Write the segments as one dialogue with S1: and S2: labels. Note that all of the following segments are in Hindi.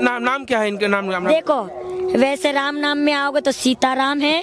S1: नाम क्या है इनके नाम?
S2: देखो, वैसे राम नाम में आओगे तो सीताराम है।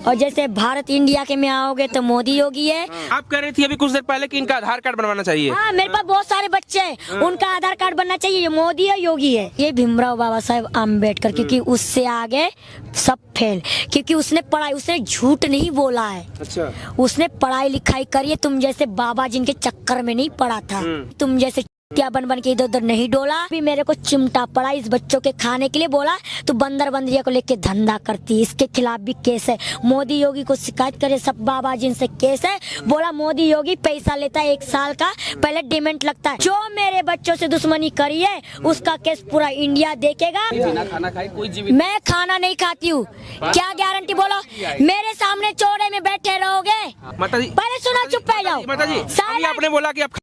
S2: और जैसे भारत इंडिया के में आओगे तो मोदी योगी है।
S1: आप कह रही थी अभी कुछ देर पहले कि इनका आधार कार्ड बनवाना चाहिए।
S2: हाँ, मेरे पास बहुत सारे बच्चे हैं, उनका आधार कार्ड बनना चाहिए। ये मोदी है, योगी है, ये भीमराव बाबा साहेब आम्बेडकर, क्योंकि उससे आगे सब फेल, क्योंकि उसने पढ़ाई, उसने झूठ नहीं बोला है।
S1: अच्छा।
S2: उसने पढ़ाई लिखाई करी है, तुम जैसे बाबा जिनके चक्कर में नहीं पड़ा था, तुम जैसे क्या बन बन के इधर उधर नहीं डोला। भी मेरे को चिमटा पड़ा इस बच्चों के खाने के लिए, बोला तो बंदर बंदरिया को लेके धंधा करती, इसके खिलाफ भी केस है। मोदी योगी को शिकायत करे, सब बाबा जिनसे केस है। बोला मोदी योगी पैसा लेता है 1 साल का, पहले डिमेंट लगता है। जो मेरे बच्चों से दुश्मनी करी है उसका केस पूरा इंडिया देखेगा।
S1: खाना खाई कोई जीवित?
S2: मैं खाना नहीं खाती हूँ, क्या गारंटी? बोलो, मेरे सामने चौड़े में बैठे रहोगे?
S1: माता जी
S2: पहले सुना, चुप रह जाओ।
S1: माता जी, अभी आपने बोला कि आप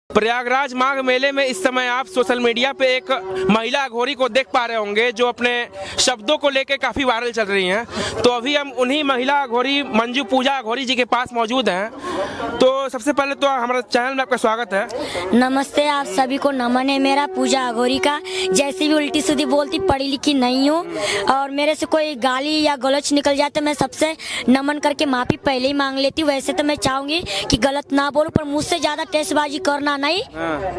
S1: प्रयागराज माघ मेले में इस समय आप सोशल मीडिया पे एक महिला अघोरी को देख पा रहे होंगे जो अपने शब्दों को लेके काफी वायरल चल रही हैं। तो अभी हम उन्हीं महिला अघोरी मंजू पूजा अघोरी जी के पास मौजूद हैं। तो सबसे पहले तो हमारे चैनल में आपका स्वागत है।
S2: नमस्ते, आप सभी को नमन है मेरा पूजा अघोरी का। जैसे भी उल्टी सीधी बोलती, पढ़ी लिखी नहीं हूँ, और मेरे से कोई गाली या गलत निकल जाए तो मैं सबसे नमन करके माफी पहले ही मांग लेती हूँ। वैसे तो मैं चाहूंगी कि गलत ना बोलूं, पर मुझसे ज्यादा टेस्टबाजी करना नहीं।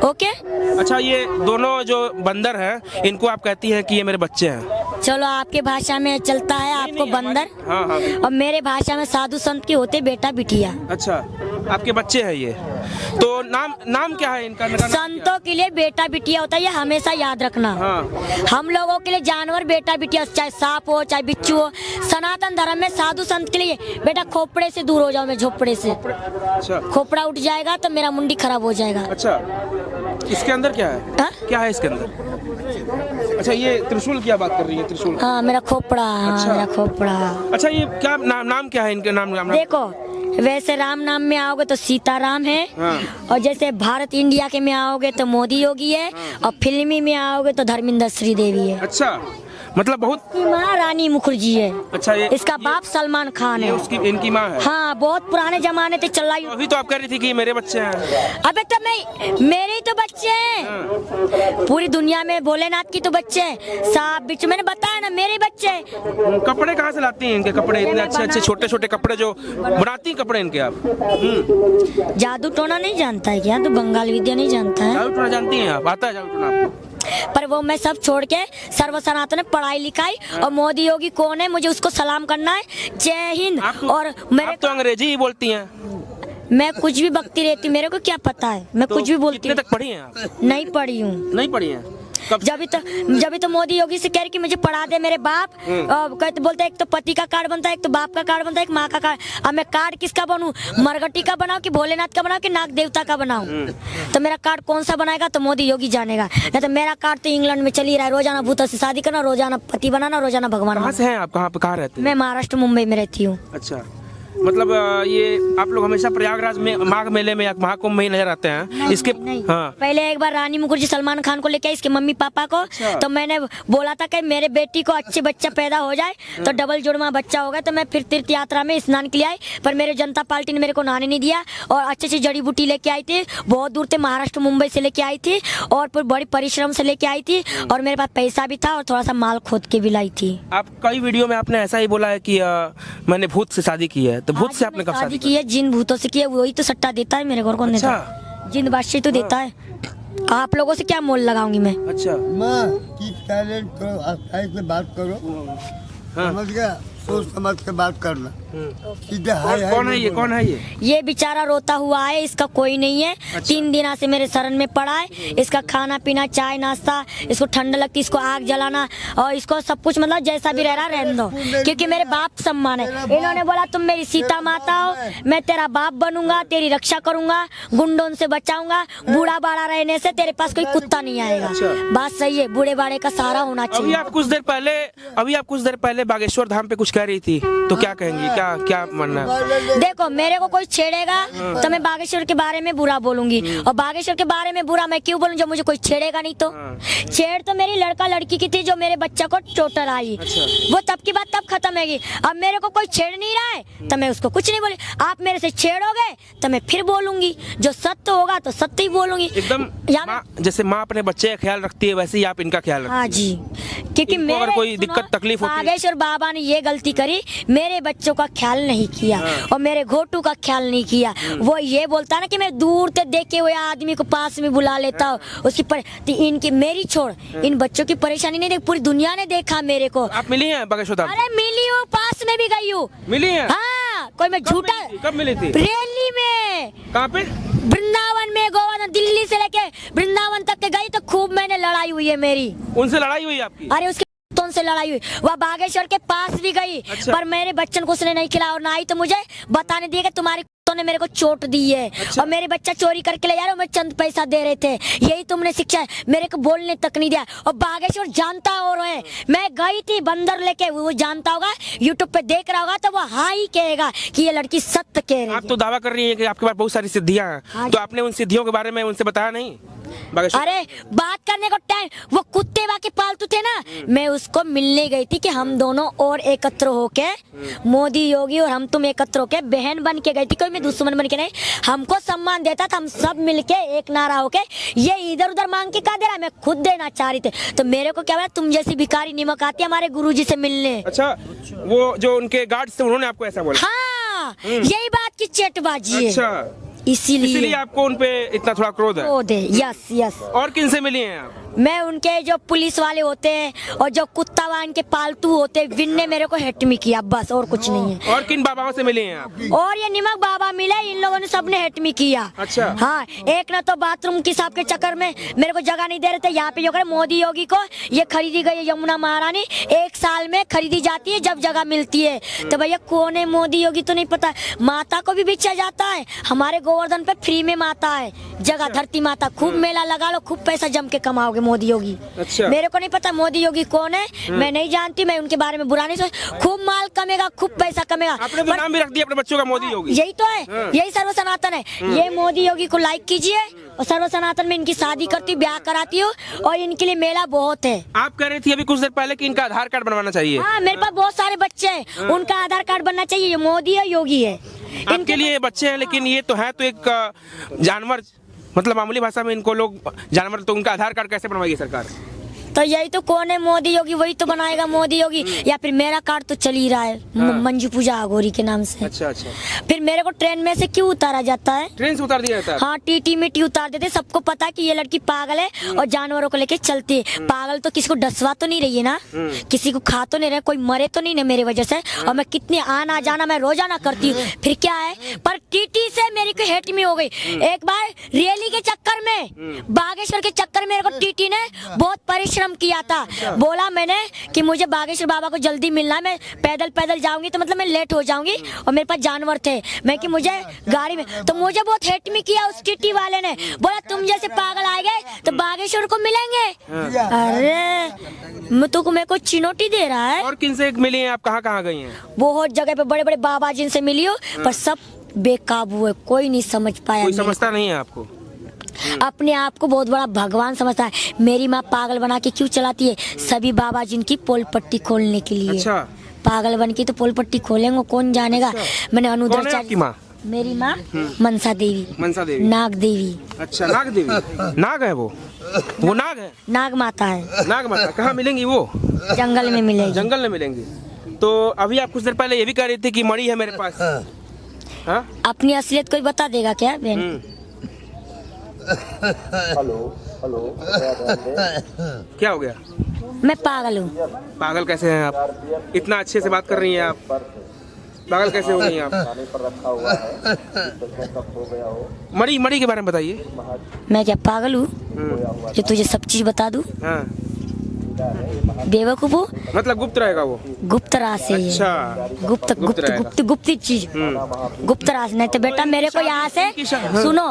S2: ओके।
S1: अच्छा, ये दोनों जो बंदर हैं इनको आप कहती हैं कि ये मेरे बच्चे हैं?
S2: चलो, आपके भाषा में चलता है आपको बंदर,
S1: हाँ।
S2: और मेरे भाषा में साधु संत के होते बेटा बिटिया।
S1: अच्छा, आपके बच्चे हैं ये। तो नाम क्या है इनका?
S2: संतों के लिए बेटा बिटिया होता है, ये हमेशा याद रखना। हम लोगों के लिए जानवर बेटा बिटिया, चाहे सांप हो चाहे बिच्छू हो। सनातन धर्म में साधु संत के लिए बेटा खोपड़े से दूर हो जाओ, मैं झोपड़े से।
S1: अच्छा।
S2: खोपड़ा उठ जाएगा तो मेरा मुंडी खराब हो जाएगा।
S1: अच्छा, इसके अंदर क्या है?
S2: हा?
S1: क्या है इसके अंदर? अच्छा, ये त्रिशूल क्या बात कर रही है? त्रिशूल?
S2: हाँ, मेरा खोपड़ा।
S1: अच्छा।
S2: हाँ, मेरा खोपड़ा।
S1: अच्छा, ये क्या नाम क्या है इनके नाम?
S2: देखो, वैसे राम नाम में आओगे तो सीताराम है। और जैसे भारत इंडिया के में आओगे तो मोदी योगी है। और फिल्मी में आओगे तो धर्मेंद्र श्रीदेवी है।
S1: अच्छा, मतलब बहुत
S2: माँ रानी मुखर्जी है।
S1: अच्छा,
S2: इसका बाप सलमान खान है।
S1: उसकी इनकी माँ है?
S2: हाँ, बहुत पुराने जमाने से चल रही।
S1: अभी तो आप कह रही थी कि मेरे बच्चे हैं।
S2: अबे तो मेरे ही तो बच्चे हैं। पूरी दुनिया में भोलेनाथ की तो बच्चे हैं। साहब बीच मैंने बताया ना, मेरे बच्चे।
S1: कपड़े कहाँ से लाती हैं इनके? कपड़े इतने अच्छे छोटे छोटे कपड़े जो बनाती हैं कपड़े इनके आप?
S2: जादू टोना नहीं जानता है क्या? तो बंगाल विद्या नहीं जानता है?
S1: जादू टोना जानती हैं आप? आता है जादू टोना आपको?
S2: पर वो मैं सब छोड़ के सर्व सनातन पढ़ाई लिखाई, और मोदी योगी कौन है मुझे उसको सलाम करना है। जय हिंद। और मेरे
S1: आप तो अंग्रेजी ही बोलती हैं।
S2: मैं कुछ भी बकती रहती, मेरे को क्या पता है, मैं कुछ भी बोलती
S1: कितने
S2: हूँ।
S1: तक पढ़ी हैं आप?
S2: नहीं पढ़ी हूँ।
S1: नहीं पढ़ी हैं?
S2: जब भी तो मोदी योगी से कह रही कि मुझे पढ़ा दे मेरे बाप। कहते बोलते एक तो पति का कार्ड बनता है, एक तो बाप का कार्ड बनता है, एक माँ का कार्ड। अब मैं कार्ड किसका बनूं? मरगटी का बनाऊं कि भोलेनाथ का बनाऊं कि नाग देवता का बनाऊं? तो मेरा कार्ड कौन सा बनाएगा तो मोदी योगी जानेगा। नहीं तो मेरा कार्ड तो इंग्लैंड में चल ही रहा है, रोजाना भूतों से शादी करना, रोजाना पति बनाना, रोजाना भगवान।
S1: कहाँ से हैं आप? कहाँ रहते हैं?
S2: मैं महाराष्ट्र मुंबई में रहती हूँ।
S1: अच्छा, मतलब ये आप लोग हमेशा प्रयागराज में माघ मेले में या महाकुंभ में ही नजर आते हैं? इसके
S2: नहीं।
S1: हाँ।
S2: पहले एक बार रानी मुखर्जी सलमान खान को लेके आई, इसके मम्मी पापा को। तो मैंने बोला था कि मेरे बेटी को अच्छे बच्चा पैदा हो जाए तो डबल जुड़वा बच्चा होगा। तो मैं फिर तीर्थ यात्रा में स्नान के लिए आई, पर मेरे जनता पार्टी ने मेरे को नहाने नहीं दिया। और अच्छी जड़ी बूटी लेके आई थी, बहुत दूर से महाराष्ट्र मुंबई से लेके आई थी, और फिर बड़ी परिश्रम से लेके आई थी। और मेरे पास पैसा भी था और थोड़ा सा माल खोद के भी लाई थी।
S1: आप कई वीडियो में आपने ऐसा ही बोला है कि मैंने भूत से शादी की है। तो भूत से आपने कब शादी
S2: की है? जिन भूतों से की है, वही तो सट्टा देता है मेरे को। कौन देता है? जिन बादशाह तो देता है। आप लोगों से क्या मोल लगाऊंगी मैं?
S1: अच्छा,
S3: माँ की टैलेंट करो, आप से बात करो। समझ गया? सोच समझ के बात करना। सीधे हाय हाय।
S1: कौन है ये? कौन है ये?
S2: ये बेचारा रोता हुआ है, इसका कोई नहीं है। 3 दिन से मेरे शरण में पड़ा है। इसका खाना पीना, चाय नाश्ता, इसको ठंड लगती, इसको आग जलाना, और इसको सब कुछ, मतलब जैसा भी रह रहा रहने दो, क्योंकि मेरे बाप सम्मान है। इन्होंने बोला तुम मेरी सीता माता हो, मैं तेरा बाप बनूंगा, तेरी रक्षा करूंगा, गुंडों से बचाऊंगा, बूढ़ा बाड़ा रहने से तेरे पास कोई कुत्ता नहीं आएगा। बात सही है, बूढ़े बाड़े का सहारा होना चाहिए।
S1: अभी आप कुछ देर पहले बागेश्वर धाम पे कुछ कह रही थी, तो क्या कहेंगी? क्या क्या मानना है?
S2: देखो मेरे को कोई छेड़ेगा तो मैं बागेश्वर के बारे में बुरा बोलूंगी, और बागेश्वर के बारे में बुरा मैं क्यों बोलूं जब मुझे कोई छेड़ेगा नहीं तो। छेड़ तो मेरी लड़का लड़की की थी जो मेरे बच्चा को चोट आई, वो तब की बात तब खत्म होगी। अब मेरे को कोई छेड़ नहीं रहा है तो मैं उसको कुछ नहीं बोली। आप मेरे से छेड़ोगे तो मैं फिर बोलूंगी, जो सत्य होगा तो सत्य ही बोलूंगी।
S1: एकदम जैसे माँ अपने बच्चे का ख्याल रखती है वैसे ही आप इनका ख्याल रखती हैं।
S2: हाँ जी, क्योंकि
S1: इनको
S2: मेरे
S1: अगर कोई दिक्कत तकलीफ होती है,
S2: बागेश्वर बाबा ने ये गलती करी, मेरे बच्चों का ख्याल नहीं किया और मेरे घोटू का ख्याल नहीं किया। वो ये बोलता है ना कि मैं दूर से देखे हुए आदमी को पास में बुला लेता हूँ, उसकी तो इनकी मेरी छोड़ इन बच्चों की परेशानी नहीं देख, पूरी दुनिया ने देखा मेरे को।
S1: आप मिली हैं बागेश्वर धाम?
S2: अरे मिली हूँ, पास में भी गई हूँ।
S1: मिली हैं?
S2: हाँ, कोई मैं झूठा।
S1: कब मिली थी?
S2: रैली में।
S1: कहाँ पे?
S2: वृंदावन में, गोवर्धन, दिल्ली से लेके वृंदावन तक के गई तो खूब मैंने लड़ाई हुई है मेरी।
S1: उनसे लड़ाई हुई आपकी?
S2: अरे उसके से लड़ाई हुई, वह बागेश्वर के पास भी गई।
S1: अच्छा।
S2: पर मेरे बच्चन को उसने नहीं खिलाया और ना ही तो मुझे बताने दिया कि तुम्हारी कुत्तों ने मेरे को चोट दी है।
S1: अच्छा।
S2: और मेरे बच्चा चोरी करके ले जा रहे, मैं चंद पैसा दे रहे थे, यही तुमने शिक्षा है, मेरे को बोलने तक नहीं दिया। और बागेश्वर जानता और है, मैं गई थी बंदर लेके, वो जानता होगा, यूट्यूब पे देख रहा होगा तो वो हाँ ही कहेगा कि ये लड़की सत्य कह रही है।
S1: आप तो दावा कर रही हैं कि आपके पास बहुत सारी सिद्धियां हैं,
S2: हाँ।
S1: तो आपने उन सिद्धियों के बारे में उनसे बताया नहीं बागेश्वर?
S2: अरे बात करने को टाइम, वो कुत्ते वाके पालतू थे ना, मैं उसको मिलने गई थी कि हम दोनों और एकत्र होके, मोदी योगी और हम तुम एकत्र होके बहन बन के गई थी, कोई मैं दुश्मन बन के नहीं। हमको सम्मान देता था, हम सब मिलके एक नारा होके, ये इधर उधर मांग के कहा दे रहा, मैं खुद देना चाह रही थी। तो मेरे को क्या बोला, तुम जैसी भिखारी निमक आती है हमारे गुरुजी से मिलने।
S1: अच्छा, वो जो उनके गार्ड्स थे उन्होंने आपको ऐसा बोला?
S2: हाँ, यही बात की चेटबाजी है।
S1: अच्छा,
S2: इसीलिए
S1: इसीलिए आपको उन पे इतना थोड़ा क्रोध है?
S2: क्रोध है, यस यस।
S1: और किन से मिली हैं आप?
S2: मैं उनके जो पुलिस वाले होते हैं और जो कुत्ता वाहन के पालतू होते हैं, विन ने मेरे को हेटमी किया, बस और कुछ नहीं है।
S1: और किन बाबाओं से मिली हैं आप?
S2: और ये निमक बाबा मिले, इन लोगों ने सबने हेटमी किया।
S1: अच्छा।
S2: हाँ, एक ना तो बाथरूम की साहब के चक्कर में मेरे को जगह नहीं दे रहे थे। यहाँ पे जो करे मोदी योगी को ये खरीदी गई है यमुना महारानी, 1 साल में खरीदी जाती है जब जगह मिलती है। तो भैया कौन है मोदी योगी तो नहीं पता। माता को भी बेचा जाता है, हमारे गोवर्धन पे फ्री में माता है जगह, धरती माता। खूब मेला लगा लो, खूब पैसा जम के कमाओगे मोदी योगी।
S1: अच्छा।
S2: मेरे को नहीं पता मोदी योगी कौन है, मैं नहीं जानती, मैं उनके बारे में बुरा नहीं सोच। खूब माल कमेगा, खूब पैसा कमेगा।
S1: आपने तो नाम भी रख दिया अपने बच्चों का मोदी योगी।
S2: यही तो है, यही सर्व सनातन है। ये मोदी योगी को लाइक कीजिए और सर्व सनातन में इनकी शादी करती हूँ, ब्याह कराती हूँ और इनके लिए मेला बहुत है।
S1: आप कह रही थी अभी कुछ देर पहले कि इनका आधार कार्ड बनवाना चाहिए।
S2: हाँ, मेरे पास बहुत सारे बच्चे हैं, उनका आधार कार्ड बनना चाहिए। ये मोदी है, योगी है।
S1: इनके लिए ये बच्चे हैं, लेकिन ये तो है तो एक जानवर, मतलब मामूली भाषा में इनको लोग जानवर, तो उनका आधार कार्ड कैसे बनवाएगी सरकार?
S2: तो यही तो कौन है मोदी योगी, वही तो बनाएगा मोदी योगी। या फिर मेरा कार्ड तो चल ही रहा है, मंजू पूजा अघोरी के नाम से।
S1: अच्छा अच्छा।
S2: फिर मेरे को ट्रेन में से क्यों उतारा जाता है?
S1: ट्रेन से उतार दिया जाता है?
S2: हाँ, टीटी में उतार देते। सबको पता है कि ये लड़की पागल है और जानवरों को लेके चलती है। पागल तो किसी को डसवा तो नहीं रही है ना, किसी को खा तो नहीं रहे, कोई मरे तो नहीं ना मेरी वजह से। और मैं कितनी आना जाना मैं रोजाना करती हूँ, फिर क्या है। पर टीटी से मेरी को हेट में हो गई। एक बार रैली के चक्कर में, बागेश्वर के चक्कर में मेरे को टीटी ने बहुत परिश्रम किया था। बोला मैंने कि मुझे बागेश्वर बाबा को जल्दी मिलना है, मैं पैदल पैदल जाऊंगी तो मतलब मैं लेट हो जाऊंगी, और मेरे पास जानवर थे, मैं कि मुझे गाड़ी में। तो मुझे बहुत हेट में किया उस टीटी वाले ने, बोला तुम जैसे पागल आएंगे तो बागेश्वर को मिलेंगे। अरे तू मेरे को चिनौती दे रहा है।
S1: और किन से मिली हैं आप? कहाँ गई हैं?
S2: बहुत जगह पे बड़े बड़े बाबा जिनसे मिली हो, पर सब बेकाबू है, कोई नहीं समझ पाया।
S1: कोई समझता नहीं है आपको?
S2: अपने आप को बहुत बड़ा भगवान समझता है। मेरी माँ पागल बना के क्यों चलाती है? सभी बाबा जिनकी पोल पट्टी खोलने के लिए।
S1: अच्छा।
S2: पागल बन के तो पोल पट्टी खोलेंगे, कौन जानेगा। मैंने अनुदर
S1: आपकी माँ?
S2: मेरी माँ मनसा देवी।
S1: मनसा देवी?
S2: नाग देवी।
S1: अच्छा, नाग देवी। नाग है वो नाग है?
S2: नाग माता है।
S1: नाग माता कहाँ मिलेंगी वो?
S2: जंगल में मिलेगी।
S1: जंगल में मिलेंगी। तो अभी आप कुछ देर पहले ये भी कह रही थी कि मणि है मेरे पास। हाँ?
S2: अपनी असलियत कोई बता देगा क्या बहन?
S4: हेलो हेलो,
S1: क्या हो गया?
S2: मैं पागल हूँ।
S1: पागल कैसे हैं आप? इतना अच्छे से बात कर रही हैं आप, पागल कैसे हो गई हैं आप?
S4: पर रखा हुआ है, हो गया हो।
S1: मणि के बारे में बताइए।
S2: मैं क्या पागल हूँ जो तुझे सब चीज बता दूँ?
S1: हाँ।
S2: बेवकूफ हो,
S1: मतलब गुप्त रहेगा वो?
S2: गुप्त राज से ये।
S1: अच्छा,
S2: गुप्त गुप्त
S1: रहेगा।
S2: गुप्त गुप्त चीज, गुप्त राज। नहीं तो बेटा मेरे को यहाँ से सुनो,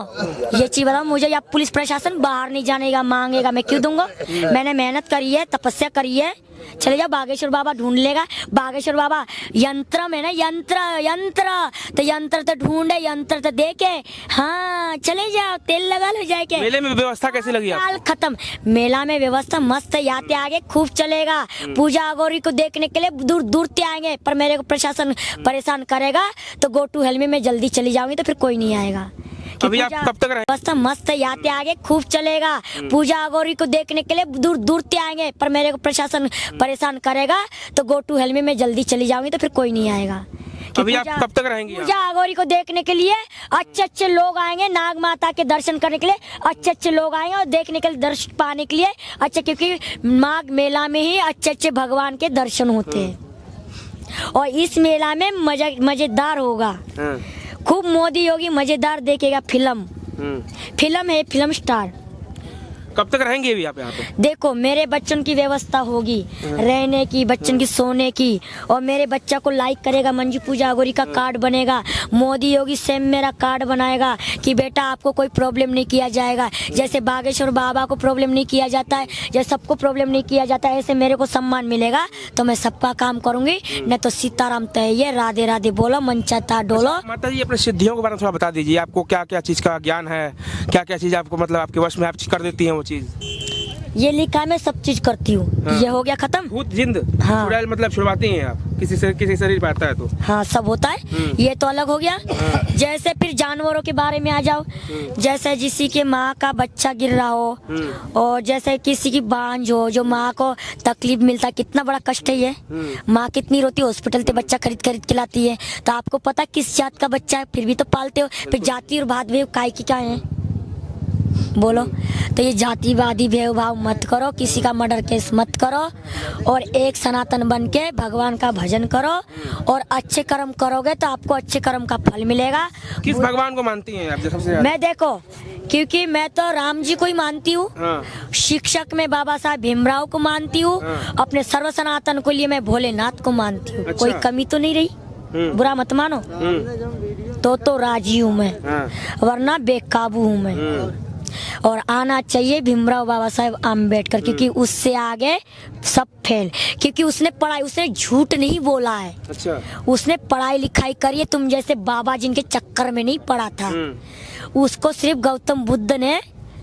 S2: ये चीज बताओ मुझे, या पुलिस प्रशासन बाहर नहीं जानेगा, मांगेगा, मैं क्यों दूंगा? मैंने मेहनत करी है, तपस्या करी है, चले जाओ, बागेश्वर बाबा ढूंढ लेगा। बागेश्वर बाबा यंत्र में ना, यंत्र यंत्र तो ढूंढे, यंत्र तो देखे। हाँ चले जाओ, तेल लगा लो जाके।
S1: मेले में व्यवस्था कैसी लगी आपको?
S2: साल खत्म। मेला में व्यवस्था मस्त है, याते आगे खूब चलेगा। पूजा अगोरी को देखने के लिए दूर दूर से आएंगे, पर मेरे को प्रशासन परेशान करेगा तो गो टू हेल में जल्दी चली जाऊंगी तो फिर कोई नहीं आएगा।
S1: अभी आप कब तक रहेंगे?
S2: व्यवस्था मस्त है, याते आगे खूब चलेगा। पूजा अगोरी को देखने के लिए दूर दूर से आएंगे, पर मेरे को प्रशासन परेशान करेगा तो गो टू हेल में जल्दी चली जाऊंगी तो फिर कोई नहीं आएगा।
S1: अभी आप कब तक रहेंगी?
S2: पूजा अगोरी को देखने के लिए अच्छे अच्छे लोग आएंगे, नाग माता के दर्शन करने के लिए अच्छे अच्छे लोग आएंगे और देखने के लिए, दर्शन पाने के लिए अच्छा, क्योंकि माघ मेला में ही अच्छे अच्छे भगवान के दर्शन होते हैं। और इस मेला में मजेदार होगा, खूब मोदी योगी मजेदार देखेगा। फिल्म है, फिल्म स्टार।
S1: कब तक रहेंगे अभी आप यहाँ पे?
S2: देखो मेरे बच्चों की व्यवस्था होगी, रहने की, बच्चों की सोने की, और मेरे बच्चा को लाइक करेगा, मंजू पूजा अगोरी का कार्ड बनेगा। मोदी योगी सेम मेरा कार्ड बनाएगा कि बेटा आपको कोई प्रॉब्लम नहीं किया जाएगा। जैसे बागेश्वर बाबा को प्रॉब्लम नहीं किया जाता है, जैसे सबको प्रॉब्लम नहीं किया जाता है, ऐसे मेरे को सम्मान मिलेगा तो मैं सबका काम करूंगी। नहीं तो सीताराम तय, राधे राधे बोलो, मनचाता डोलो।
S1: माता जी अपने सिद्धियों के बारे में थोड़ा बता दीजिए, आपको क्या क्या चीज का ज्ञान है, क्या क्या चीज आपको मतलब आपके वश में आप कर देती हैं वो चीज?
S2: ये लिखा मैं सब चीज करती हूँ।
S1: हाँ।
S2: ये हो गया खत्म।
S1: भूत जिंद
S2: हाँ।
S1: चुड़ैल मतलब छुड़वाती हैं आप, किसी शरीर पे आता है तो?
S2: हाँ सब होता है, ये तो अलग हो गया। जैसे फिर जानवरों के बारे में आ जाओ, जैसे किसी के माँ का बच्चा गिर रहा हो, और जैसे किसी की बांझ हो, जो माँ को तकलीफ मिलता है, कितना बड़ा कष्ट है ये। माँ कितनी रोती है, हॉस्पिटल से बच्चा खरीद खरीद के लाती है, तो आपको पता किस जात का बच्चा है, फिर भी तो पालते हो। फिर जाति और भेदभाव काय की क्या है बोलो? तो ये जातिवादी भेदभाव मत करो, किसी का मर्डर केस मत करो, और एक सनातन बन के भगवान का भजन करो, और अच्छे कर्म करोगे तो आपको अच्छे कर्म का फल मिलेगा।
S1: किस भगवान को मानती हैं आप सबसे ज्यादा?
S2: मैं देखो, क्योंकि मैं तो राम जी को ही मानती हूँ।
S1: हाँ।
S2: शिक्षक में बाबा साहब भीमराव को मानती हूँ।
S1: हाँ।
S2: अपने सर्व सनातन को लिए मैं भोलेनाथ को मानती हूँ।
S1: अच्छा।
S2: कोई कमी तो नहीं रही, बुरा मत मानो। तो राजी हूँ मैं,
S1: हाँ।
S2: वरना बेकाबू हूँ मैं। और आना चाहिए भीमराव बाबा साहेब आम्बेडकर, क्योंकि उससे आगे सब फेल, क्योंकि उसने पढ़ाई, उसने झूठ नहीं बोला है।
S1: अच्छा।
S2: उसने पढ़ाई लिखाई करी है, तुम जैसे बाबा जिनके चक्कर में नहीं पड़ा था। उसको सिर्फ गौतम बुद्ध ने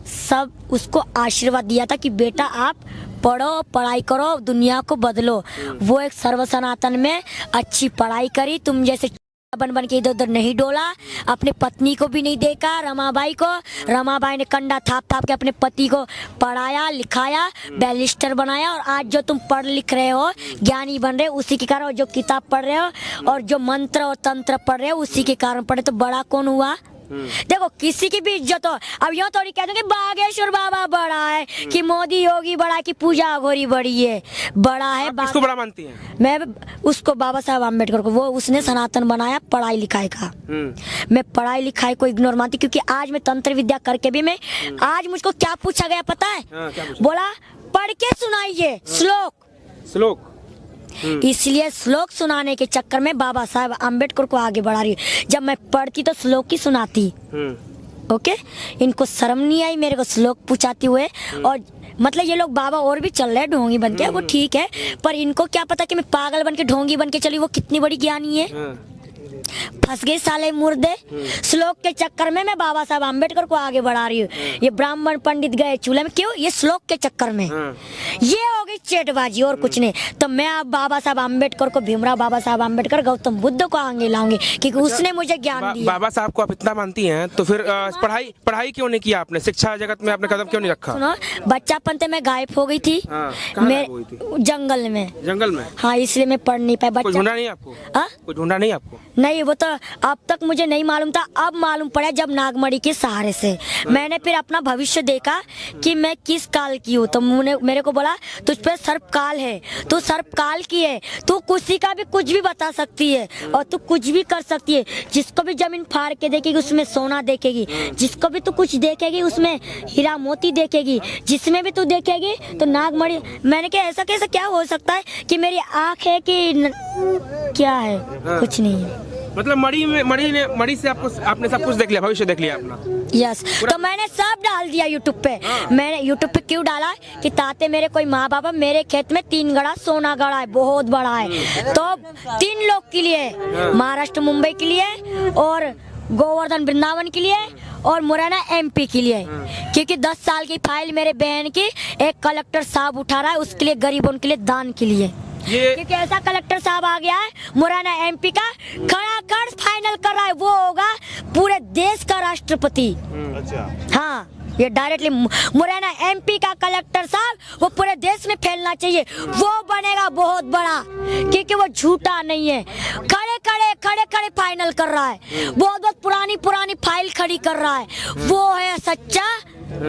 S2: सब उसको आशीर्वाद दिया था कि बेटा आप पढ़ो, पढ़ाई करो, दुनिया को बदलो। वो एक सर्व सनातन में अच्छी पढ़ाई करी, तुम जैसे बन बन के इधर उधर नहीं डोला। अपने पत्नी को भी नहीं देखा, रमाबाई को। रमाबाई ने कंडा थाप थाप के अपने पति को पढ़ाया लिखाया, बैरिस्टर बनाया। और आज जो तुम पढ़ लिख रहे हो, ज्ञानी बन रहे हो, उसी के कारण। जो किताब पढ़ रहे हो और जो मंत्र और तंत्र पढ़ रहे हो, उसी के कारण पढ़े। तो बड़ा कौन हुआ? देखो किसी की भी इज्जत हो। अब यूँ थोड़ी कह दूंगी बागेश्वर बाबा बड़ा है, कि मोदी योगी बड़ा है, कि पूजा अघोरी बड़ी है। बड़ा है।
S1: किसको बड़ा मानती हैं?
S2: मैं उसको बाबा साहब आम्बेडकर को, वो उसने सनातन बनाया पढ़ाई लिखाई का। मैं पढ़ाई लिखाई को इग्नोर मानती, क्योंकि आज मैं तंत्र विद्या करके भी मैं, आज मुझको क्या पूछा गया पता है? बोला पढ़ के सुनाइए श्लोक। इसलिए श्लोक सुनाने के चक्कर में बाबा साहब आम्बेडकर को आगे बढ़ा रही है। जब मैं पढ़ती तो श्लोक ही सुनाती। ओके, इनको शर्म नहीं आई मेरे को श्लोक पूछाती हुए। और मतलब ये लोग बाबा और भी चल रहे हैं ढोंगी बन के, वो ठीक है, पर इनको क्या पता कि मैं पागल बन के ढोंगी बन के चली, वो कितनी बड़ी ज्ञानी है। फंस गए साले मुर्दे। श्लोक के चक्कर में मैं बाबा साहब आम्बेडकर को आगे बढ़ा रही हूँ। ये ब्राह्मण पंडित गए चूल्हे में, क्यों? ये श्लोक के चक्कर में। ये हो गई चेटबाजी और कुछ नहीं। तो मैं अब बाबा साहब आम्बेडकर को, भीमराव बाबा साहब आम्बेडकर, गौतम बुद्ध को आगे लाऊंगी, क्योंकि उसने मुझे ज्ञान दिया।
S1: बाबा साहब को आप इतना मानती हैं, तो फिर पढ़ाई क्यों नहीं किया आपने? शिक्षा जगत में आपने कदम क्यों नहीं रखा?
S2: सुनो, बच्चापन से मैं गायब हो गई थी। मैं जंगल में। हाँ, इसलिए मैं पढ़ नहीं पाई।
S1: ढूंढा नहीं आपको? कोई ढूंढा नहीं आपको? नहीं,
S2: वो तो अब तक मुझे नहीं मालूम था। अब मालूम पड़ा जब नागमणि के सहारे से मैंने फिर अपना भविष्य देखा कि मैं किस काल की हूँ। तो मेरे को बोला तुझ पे सर्पकाल है, तू सर्पकाल की है, तू किसी का भी कुछ भी बता सकती है और तू कुछ भी कर सकती है। जिसको भी जमीन फाड़ के देखेगी उसमें सोना देखेगी, जिसको भी तू कुछ देखेगी उसमें हीरा मोती देखेगी, जिसमें भी तू देखेगी तो नागमणि। मैंने कहा ऐसा कैसे क्या हो सकता है कि मेरी आँख है कि क्या है? कुछ नहीं है।
S1: मतलब मणि से आपने सब कुछ देख लिया, भविष्य देख लिया अपना।
S2: यस, तो मैंने सब डाल दिया यूट्यूब पे। मैंने यूट्यूब पे क्यों डाला कि ताते मेरे कोई माँ बाप, मेरे खेत में 3 गड़ा सोना गड़ा है, बहुत बड़ा है, तो 3 लोग के लिए, महाराष्ट्र मुंबई के लिए और गोवर्धन वृंदावन के लिए और मुरैना MP के लिए, क्योंकि 10 साल की फाइल मेरे बहन की एक कलेक्टर साहब उठा रहा है, उसके लिए गरीबों के लिए दान के लिए। क्योंकि ऐसा कलेक्टर साहब आ गया है मुरैना MP का, खड़ा कर फाइनल कर रहा है, वो होगा पूरे देश का राष्ट्रपति। अच्छा, हाँ, ये डायरेक्टली मुरैना MP का कलेक्टर साहब वो पूरे देश में फैलना चाहिए, वो बनेगा बहुत बड़ा, क्योंकि वो झूठा नहीं है, खड़े फाइनल कर रहा है, बहुत पुरानी फाइल खड़ी कर रहा है, वो है सच्चा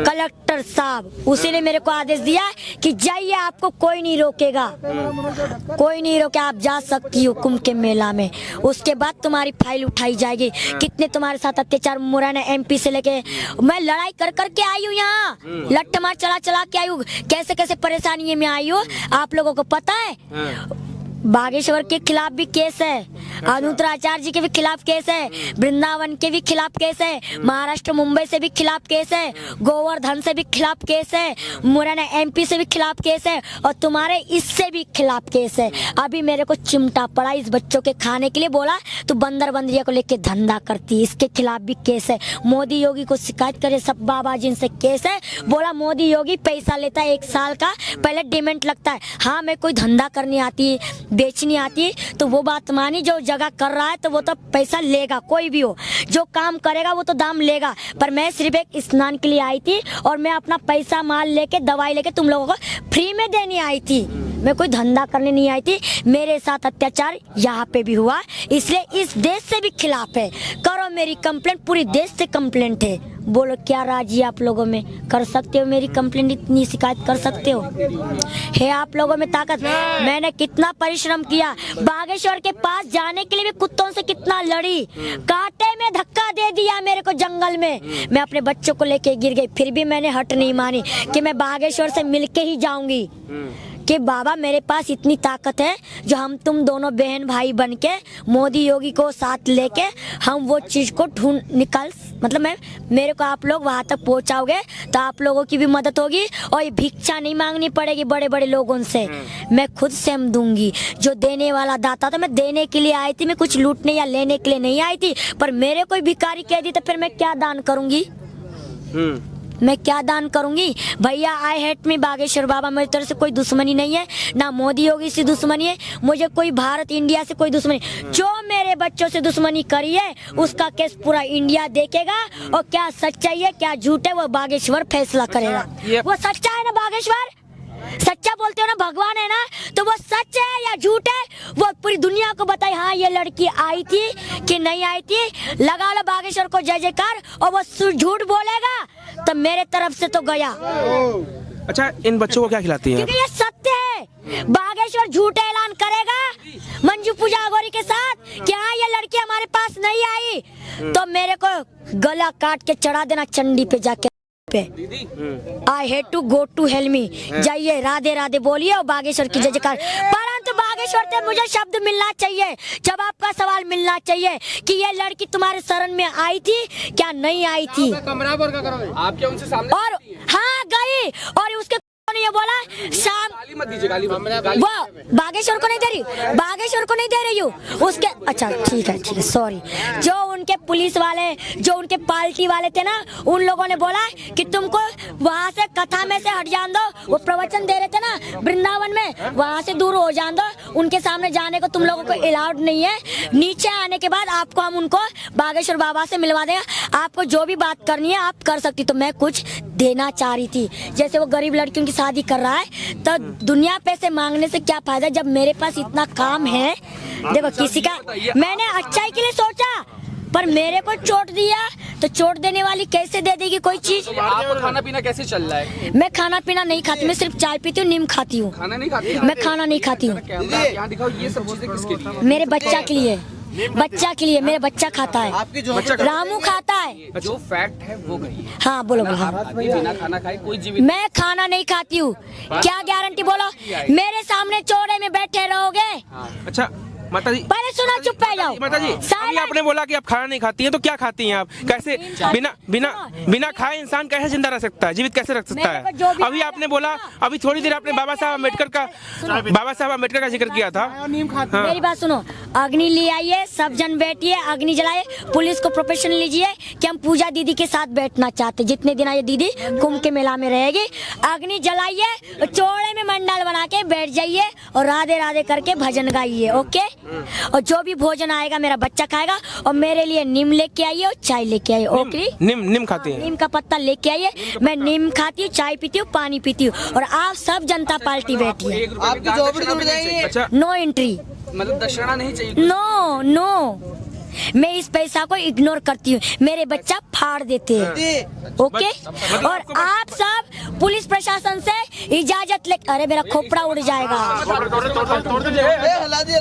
S2: कलेक्टर साहब। उसी ने मेरे को आदेश दिया कि जाइए, आपको कोई नहीं रोकेगा, कोई नहीं रोके, आप जा सकती हो कुंभ के मेला में, उसके बाद तुम्हारी फाइल उठाई जाएगी। कितने तुम्हारे साथ अत्याचार, मुरैना MP से लेके मैं लड़ाई कर के आई हूँ, यहाँ लट्ठ मार चला के आई हूँ, कैसे परेशानी में आई हूँ, आप लोगों को पता है। बागेश्वर के खिलाफ भी केस है, अनुत्राचार्य जी के भी खिलाफ केस है, वृंदावन के भी खिलाफ केस है, महाराष्ट्र मुंबई से भी खिलाफ केस है, गोवर्धन से भी खिलाफ केस है, मुरैना MP से भी खिलाफ केस है, और तुम्हारे इससे भी खिलाफ केस है। अभी मेरे को चिमटा पड़ा इस बच्चों के खाने के लिए, बोला तो बंदर बंदरिया को लेके धंधा करती, इसके खिलाफ भी केस है। मोदी योगी को शिकायत करे, सब बाबा जी से केस है, बोला मोदी योगी पैसा लेता है 1 साल का, पहले डिमेंट लगता है। हाँ, मैं कोई धंधा करनी आती है, बेचनी आती है, तो वो बात मानी, जो जगह कर रहा है तो वो तो पैसा लेगा, कोई भी हो, जो काम करेगा वो तो दाम लेगा। पर मैं सिर्फ एक स्नान के लिए आई थी, और मैं अपना पैसा माल लेके दवाई लेके तुम लोगों को फ्री में देने आई थी, मैं कोई धंधा करने नहीं आई थी। मेरे साथ अत्याचार यहाँ पे भी हुआ, इसलिए इस देश से भी खिलाफ है। करो मेरी कंप्लेंट, पूरी देश से कंप्लेंट है। बोलो क्या राजी आप लोगों में, कर सकते हो मेरी कंप्लेंट, इतनी शिकायत कर सकते हो, है आप लोगों में ताकत। मैंने कितना परिश्रम किया, बागेश्वर के पास जाने के लिए भी कुत्तों से कितना लड़ी, कांटे में धक्का दे दिया मेरे को जंगल में, मैं अपने बच्चों को लेके गिर गई, फिर भी मैंने हट नहीं मानी कि मैं बागेश्वर से मिलके ही जाऊंगी, कि बाबा मेरे पास इतनी ताकत है, जो हम तुम दोनों बहन भाई बनके मोदी योगी को साथ लेके हम वो चीज को ढूंढ निकाल, मतलब मेरे को आप लोग वहां तक पहुंचाओगे तो आप लोगों की भी मदद होगी, और ये भिक्षा नहीं मांगनी पड़ेगी बड़े बड़े लोगों से, मैं खुद से हम दूंगी। जो देने वाला दाता, तो मैं देने के लिए आई थी, मैं कुछ लूटने या लेने के लिए नहीं आई थी। पर मेरे कोई भिखारी कह दी तो फिर मैं क्या दान करूंगी, मैं क्या दान करूंगी। भैया आई हेट मी बागेश्वर बाबा, मेरी तरफ से कोई दुश्मनी नहीं है, ना मोदी योगी से दुश्मनी है, मुझे कोई भारत इंडिया से कोई दुश्मनी। जो मेरे बच्चों से दुश्मनी करी है उसका केस पूरा इंडिया देखेगा, और क्या सच्चाई है क्या झूठ है वो बागेश्वर फैसला करेगा। वो सच्चा है ना बागेश्वर, सच्चा बोलते हो ना, भगवान है ना, तो वो सच है या झूठ है वो पूरी दुनिया को बताए। हाँ, ये लड़की आई थी कि नहीं आई थी, लगा लो बागेश्वर को जय जयकार, और वो झूठ बोलेगा तो मेरे तरफ से तो गया।
S1: अच्छा, इन बच्चों को क्या खिलाती हैं?
S2: क्योंकि ये सत्य है, बागेश्वर झूठ ऐलान करेगा मंजू पूजा अघोरी के साथ कि हाँ ये लड़की हमारे पास नहीं आई, तो मेरे को गला काट के चढ़ा देना चंडी पे जाके। I hate to go to hell me, जाइए राधे राधे बोलिए और बागेश्वर की जय जयकार। परंतु बागेश्वर से मुझे शब्द मिलना चाहिए, जवाब का सवाल मिलना चाहिए कि ये लड़की तुम्हारे शरण में आई थी क्या नहीं आई थी।
S1: आप क्या उनसे सामने?
S2: और हाँ गई, और उसके ये बोला शाम,
S1: गाली मत दीजिए, गाली
S2: वो बागेश्वर को नहीं दे रही, बागेश्वर को नहीं दे रही हूँ उसके। अच्छा ठीक है सॉरी। जो उनके पुलिस वाले, जो उनके पार्टी वाले थे ना, उन लोगों ने बोला कि तुमको वहाँ से कथा में से हट जान दो, वो प्रवचन दे रहे थे ना वृंदावन में, वहाँ से दूर हो जान दो, उनके सामने जाने को तुम लोगों को अलाउड नहीं है। नीचे आने के बाद आपको हम उनको बागेश्वर बाबा से मिलवा देंगे, आपको जो भी बात करनी है आप कर सकती। तो मैं कुछ देना चाह रही थी, जैसे वो गरीब लड़कियों की शादी कर रहा है, तो दुनिया पैसे मांगने से क्या फायदा जब मेरे पास इतना काम है। देखो किसी का, मैंने अच्छाई के लिए सोचा, पर मेरे को चोट दिया, तो चोट देने वाली कैसे दे देगी कोई चीज।
S1: आपका खाना पीना कैसे चल रहा है?
S2: मैं खाना पीना नहीं खाती, मैं सिर्फ चाय पीती हूँ, नीम खाती हूँ।
S1: खाना नहीं खाती?
S2: मैं खाना नहीं खाती हूँ।
S1: यहाँ दिखाओ, ये सब चीजें किसके लिए?
S2: मेरे बच्चा के लिए, बच्चा के लिए, मेरा बच्चा खाता है,
S1: आपके जो
S2: रामू खाता है।
S1: जो फैक्ट है वो कहिए।
S2: हाँ बोलो बोलो।
S1: बिना खाना खाए कोई जीवित?
S2: मैं खाना नहीं खाती हूँ, क्या गारंटी बोलो? मेरे सामने चौड़े में बैठे रहोगे?
S1: अच्छा, माता जी
S2: पहले सुनो, चुप पे जाओ।
S1: माता जी अभी
S2: साला-
S1: आपने बोला कि आप खाना नहीं खाती हैं, तो क्या खाती हैं आप? कैसे बिना बिना बिना खाए इंसान कैसे जिंदा रह सकता है, जीवित कैसे रह सकता
S2: मेरे को जो
S1: है?
S2: भी
S1: अभी आपने बोला, अभी थोड़ी देर आपने बाबा साहब अम्बेडकर का जिक्र किया था। हाँ।
S2: मेरी बात सुनो, अग्नि ले आइए, सब जन बैठिए, अग्नि जलाइए, पुलिस को प्रोफेशन लीजिए कि हम पूजा दीदी के साथ बैठना चाहते, जितने दिन ये दीदी कुंभ के मेला में रहेगी। अग्नि जलाइए, चौड़े में मंडल बना के बैठ जाइए और राधे राधे करके भजन गाइए, ओके? और जो भी भोजन आएगा मेरा बच्चा खाएगा, और मेरे लिए नीम लेके आइए और चाय लेके आइए, ओके?
S1: नीम खाती हैं?
S2: नीम का पत्ता लेके आइए, मैं नीम खाती हूँ, चाय पीती हूँ, पानी पीती हूँ, और आप सब जनता पार्टी बैठी है।
S5: आपकी झोपड़ी टूट जाएगी।
S1: अच्छा,
S2: नो एंट्री,
S5: मतलब दक्षिणा नहीं चाहिए।
S2: नो नो, मैं इस पैसा को इग्नोर करती हूँ, मेरे बच्चा फाड़ देते हैं, ओके? और आप सब पुलिस प्रशासन से इजाजत ले, अरे मेरा खोपड़ा उड़ जाएगा।
S5: हिला दिया।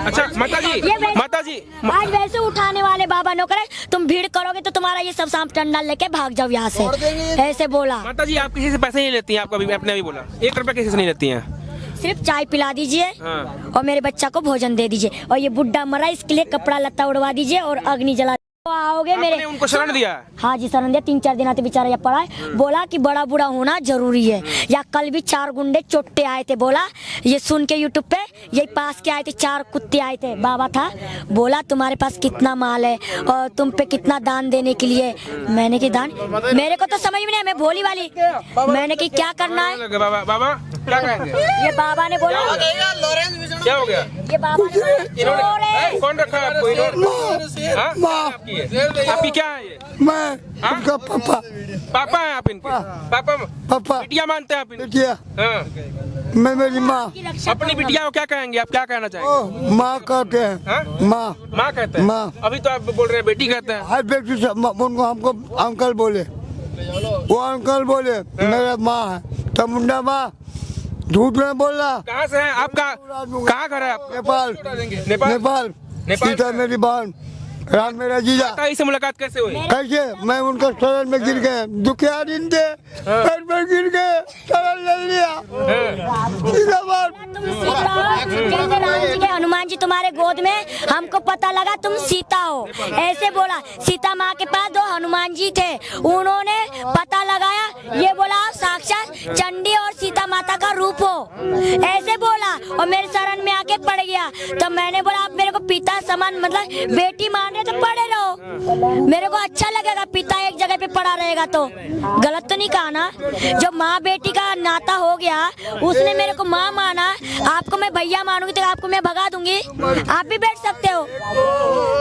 S1: अच्छा माता जी,
S2: ये वैसे-
S1: माता जी
S2: आज वैसे उठाने वाले बाबा नौकर है, तुम भीड़ करोगे तो तुम्हारा ये सब सांप टंडा लेके भाग जाओ यहाँ से, ऐसे बोला।
S1: माता जी आप किसी से पैसे नहीं लेती हैं? आपको अभी आपने अभी बोला 1 रुपया किसी से नहीं लेती हैं?
S2: सिर्फ चाय पिला दीजिए
S1: हाँ।
S2: और मेरे बच्चा को भोजन दे दीजिए, और ये बुड्ढा मरा इसके लिए कपड़ा लत्ता उड़वा दीजिए और अग्नि जला। तो आओगे
S1: आपने
S2: मेरे,
S1: उनको शरण दिया?
S2: हाँ जी शरण दिया, 3-4 दिन आते बेचारा यहाँ पड़ा है, बोला कि बड़ा बूढ़ा होना जरूरी है। या कल भी 4 गुंडे चोट्टे आए थे, बोला ये सुन के यूट्यूब पे, यही पास के आए थे, 4 कुत्ते आए थे, बाबा था, बोला तुम्हारे पास कितना माल है और तुम पे कितना दान देने के लिए। मैंने की दान, मेरे को तो समझ में नहीं, मैं भोली वाली, मैंने की क्या करना है।
S1: बाबा बाबा क्या कहेंगे?
S2: ये बाबा ने बोला,
S1: क्या हो गया?
S2: ये बाबा ने बोला, चोर है।
S1: कौन रखा है आपको इन्होंने? हाँ? आपकी है? आपकी क्या है ये?
S3: मैं उनका पापा
S1: पापा है आप इनके? पापा
S3: पापा
S1: बिटिया मानते हैं आप इनकी?
S3: बिटिया,
S1: हाँ।
S3: मैं मेरी माँ,
S2: की रक्षा
S1: अपनी बिटिया को क्या कहेंगे आप? क्या कहना चाहेंगे?
S3: ओ माँ कहते हैं,
S1: हाँ?
S3: माँ।
S1: माँ कहते हैं?
S3: माँ।
S1: अभी तो आप बोल रहे हैं बेटी कहते हैं।
S3: हर व्यक्ति से उनको हमको अंकल बोले, वो अंकल बोले, मेरा माँ है तो मुंडा माँ, झूठ में बोल रहा।
S1: कहाँ से हैं आपका? कहाँ घर है आप?
S3: नेपाल,
S1: नेपाल?
S3: नेपाल,
S1: नेपाल
S3: सीता
S1: से?
S3: मेरी बहन, राम मेरा जीजा।
S1: माता से मुलाकात कैसे हुई?
S3: कैसे मैं उनका शरण में गिर गए, दुखिया दिन थे, पैर में गिर गए, शरण ले लिया, सीधा बात।
S2: तुम सीता हो, जैसे राम जी के हनुमान जी तुम्हारे गोद में, हमको पता लगा तुम सीता हो, ऐसे बोला। सीता माँ के पास 2 हनुमान जी थे, उन्होंने पता लगाया, ये बोला आप साक्षात चंडी और सीता माता का रूप हो, ऐसे बोला, और मेरे शरण में आके पड़ गया। तो मैंने बोला आप मेरे को पिता समान, मतलब बेटी मान रहे तो पड़े रहो, मेरे को अच्छा लगेगा, पिता एक जगह पे पड़ा रहेगा तो। गलत तो नहीं कहा ना? जो माँ बेटी का नाता हो गया, उसने मेरे को माँ माना, आपको मैं भैया मानूंगी तो आपको मैं भगा दूंगी, आप भी बैठ सकते हो,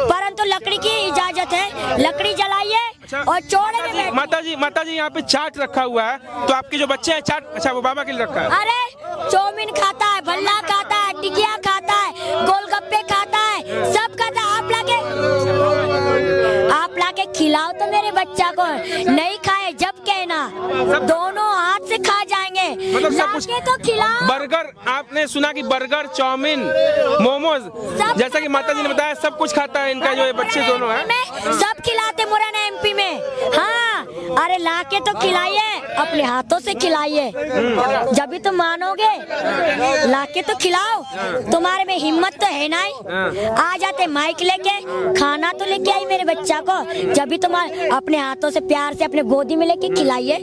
S2: परंतु लकड़ी की इजाजत है, लकड़ी जलाइए और चौड़े में बैठिए।
S1: माता जी यहाँ पे चाट रखा हुआ है, तो आपके जो बच्चे हैं चाट, अच्छा वो बाबा के लिए रखा है?
S2: अरे चौमिन खाता है, भल्ला खाता है, टिकिया खाता है, गोलगप्पे खाता है, सब खाता है। आप लाके खिलाओ तो मेरे बच्चा को, नहीं खाए जब कहना, दोनों हाथ से खा जाएंगे,
S1: मतलब सब कुछ?
S2: लाके तो खिलाओ।
S1: बर्गर, आपने सुना कि बर्गर, चाउमीन, मोमोज, जैसा कि माता जी ने बताया सब कुछ खाता है इनका जो ये बच्चे दोनों हैं।
S2: सब खिलाते मुरैना एमपी में, हाँ। अरे लाके तो खिलाइए, अपने हाथों से खिलाइए, जब भी तुम मानोगे, लाके तो खिलाओ, तुम्हारे में हिम्मत तो है ना ही। आ जाते माइक लेके, खाना तो लेके आई मेरे बच्चा को, जब भी तुम अपने हाथों से प्यार से अपने गोदी में लेके खिलाइए,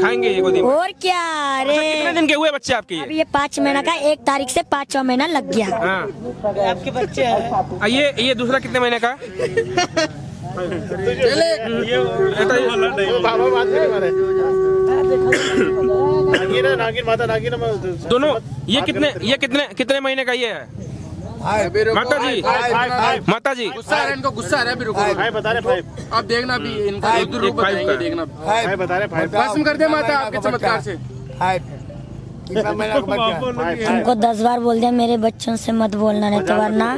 S1: खाएंगे ये गोदी में।
S2: और क्या।
S1: कितने
S2: अरे
S1: दिन के हुए बच्चे आपके ये?
S2: अभी ये 5 महीना का, 1 तारीख से 5वां महीना लग गया।
S1: हाँ।
S5: आपके बच्चे हैं?
S1: ये दूसरा कितने महीने का? दोनों ये कितने महीने का ये है? माता जी
S6: गुस्सा आ रहा है इनको, गुस्सा आ रहा है अभी, रुको
S3: बता रहे 5
S6: आप देखना भी इनका रुद्र रूप बताएंगे, देखना
S3: बता रहे 5
S6: भस्म कर दे माता आपके चमत्कार से।
S3: कितना महीना का बच्चा?
S2: तुमको 10 बार बोल दिया मेरे बच्चों से मत बोलना, नहीं तो वरना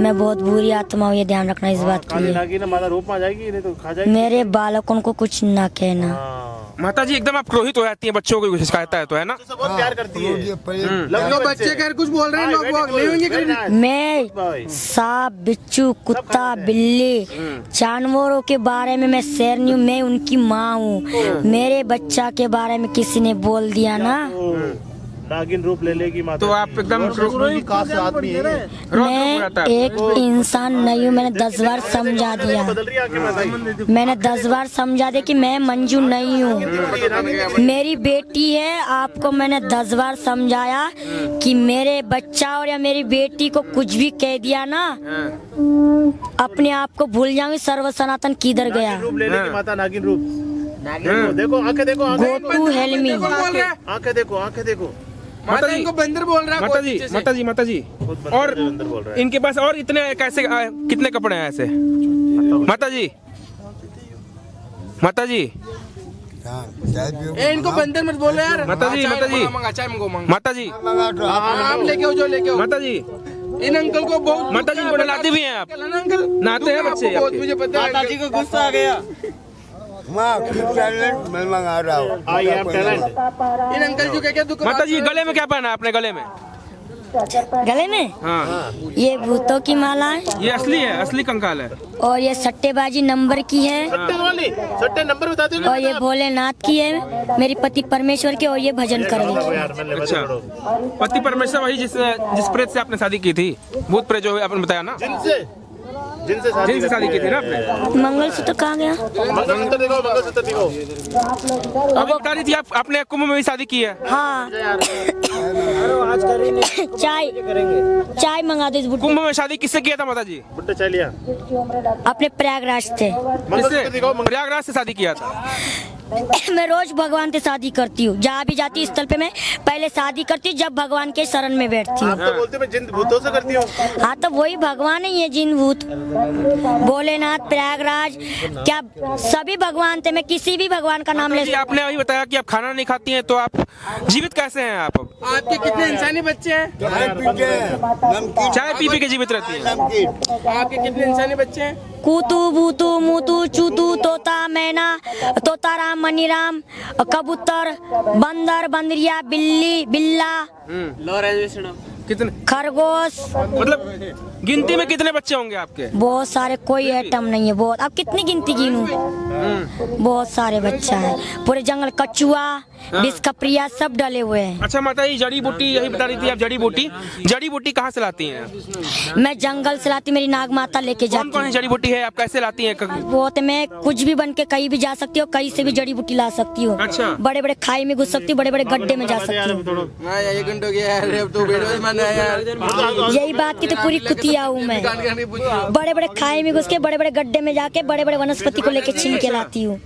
S2: मैं बहुत बुरी आत्मा हूँ, ये ध्यान रखना इस बात के लिए। मेरे बालकों को कुछ ना कहना।
S1: माता जी एकदम आप क्रोधित हो जाती हैं, बच्चों को कुछ शिकायत है तो, है ना?
S3: बहुत प्यार करती है।
S6: लोग बच्चे कह कुछ बोल रहे हैं, लोग नहीं होंगे कहीं।
S2: मैं सांप, बिच्छू, कुत्ता, बिल्ली, जानवरों के बारे में मैं शेर नहीं हूँ, मैं उनकी माँ हूँ। मेरे बच्चा के बारे में किसी ने बोल दिया ना,
S7: नागिन रूप ले लेगी माता।
S1: तो आप एकदम
S7: कहाँ से आदमी है?
S2: मैं एक इंसान नहीं हूँ, मैंने 10 बार समझा दिया।
S7: बदल रही है आंखें माता।
S2: मैंने 10 बार समझा दिया कि मैं मंजू नहीं हूँ, मेरी बेटी है। आपको मैंने 10 बार समझाया कि मेरे बच्चा और या मेरी बेटी को कुछ भी कह दिया ना, अपने आप को भूल जाऊंगी, सर्व सनातन किधर गया।
S7: रूप ले लेगी माता, नागिन रूप। देखो आंखें देखो,
S2: गो टू हेल्प मी।
S7: आंखें देखो, आंखें देखो।
S1: माता जी
S6: इनको बंदर बोल रहा है
S1: माता जी माता जी माता जी और
S7: अंदर बोल रहा है।
S1: इनके पास और इतने कैसे कितने कपड़े हैं ऐसे? माता जी माता जी
S6: ए, इनको बंदर मत बोलो यार।
S1: माता जी माता जी माता जी
S6: आप लेके आओ, जो लेके आओ।
S1: माता जी
S6: इन अंकल को बहुत
S1: माता जी को नहलाती भी हैं आप?
S6: अंकल
S1: नहाते हैं बच्चे
S6: बहुत,
S1: आपके?
S6: मुझे पता है।
S5: जी को गुस्सा आ गया।
S3: मैं मंगा रहा हूँ।
S7: I am talent.
S6: In uncle जो क्या दुकान
S1: माता जी गले में क्या पहना है आपने? गले में
S2: गले में
S1: हाँ
S2: ये भूतों की माला है
S1: ये असली है, असली कंकाल है।
S2: और ये सट्टेबाजी नंबर की है
S7: सट्टे वाली, सट्टे नंबर बता दो
S2: और ये भोलेनाथ की है, मेरी पति परमेश्वर की, और ये भजन कर रही है।
S7: यार। मैंने
S1: अच्छा पति परमेश्वर वही जिस प्रेत से आपने शादी की थी, भूत प्रेत जो आपने बताया ना,
S7: जिनसे
S1: शादी की थी ना आपने।
S2: मंगलसूत्र कहाँ गया?
S7: मंगलसूत्र दिखाओ, मंगलसूत्र दिखाओ।
S1: अभी बता रही थी आपने कुंभ में भी शादी की है।
S2: हाँ चाय मंगा दो इस बुढ़े।
S1: कुंभ में शादी किससे किया था माता जी?
S7: बुट्टे चाय लिया।
S2: अपने प्रयागराज से।
S7: मंगलसूत्र दिखाओ।
S1: प्रयागराज से शादी किया था।
S2: मैं रोज भगवान से शादी करती हूँ, जहाँ भी जाती हूँ स्थल पे मैं पहले शादी करती हूँ, जब भगवान के शरण में बैठती हूँ।
S7: आप तो बोलते मैं जिन भूतों से करती हूँ।
S2: हाँ तो वही भगवान ही है, जिन भूत, भोलेनाथ, प्रयागराज, क्या सभी भगवान थे। मैं किसी भी भगवान का नाम ले
S1: जी आपने अभी बताया कि आप खाना नहीं खाती हैं, तो आप जीवित कैसे हैं आप?
S6: आपके कितने इंसानी बच्चे हैं?
S1: चाय पी के जीवित रहती हैं।
S6: आपके कितने इंसानी बच्चे हैं?
S2: कूतू बूतू मूतू चूतू तोता मैना तोता राम मनीराम कबूतर बंदर बंदरिया बिल्ली बिल्ला
S1: कितने
S2: खरगोश,
S1: मतलब गिनती में कितने बच्चे होंगे आपके?
S2: बहुत सारे, कोई आइटम नहीं है। बहुत, अब कितनी गिनती गिनूं? बहुत सारे बच्चा है, पूरे जंगल कछुआ बिस्कप्रिया सब डले हुए हैं।
S1: अच्छा माता जी जड़ी बूटी यही बता रही थी आप, जड़ी बूटी कहाँ से लाती हैं?
S2: मैं जंगल से लाती, मेरी नाग माता लेके
S1: कौन
S2: जाती
S1: कौन सी जड़ी बूटी है, आप कैसे लाती हैं?
S2: बहुत, मैं कुछ भी बन के कहीं भी जा सकती हूँ, कहीं से भी जड़ी बूटी ला सकती हूँ।
S1: अच्छा।
S2: बड़े बड़े खाई में घुस सकती हूँ, बड़े बड़े गड्ढे में जा सकती हूँ।
S6: एक घंटे हो गया यार, अब तो वीडियो बनाना है यार।
S2: यही बात की तो पूरी कुतिया हूँ मैं। बड़े बड़े खाई में घुस के, बड़े बड़े गड्ढे में जाके, बड़े बड़े वनस्पति को लेके छीन के लाती हूँ।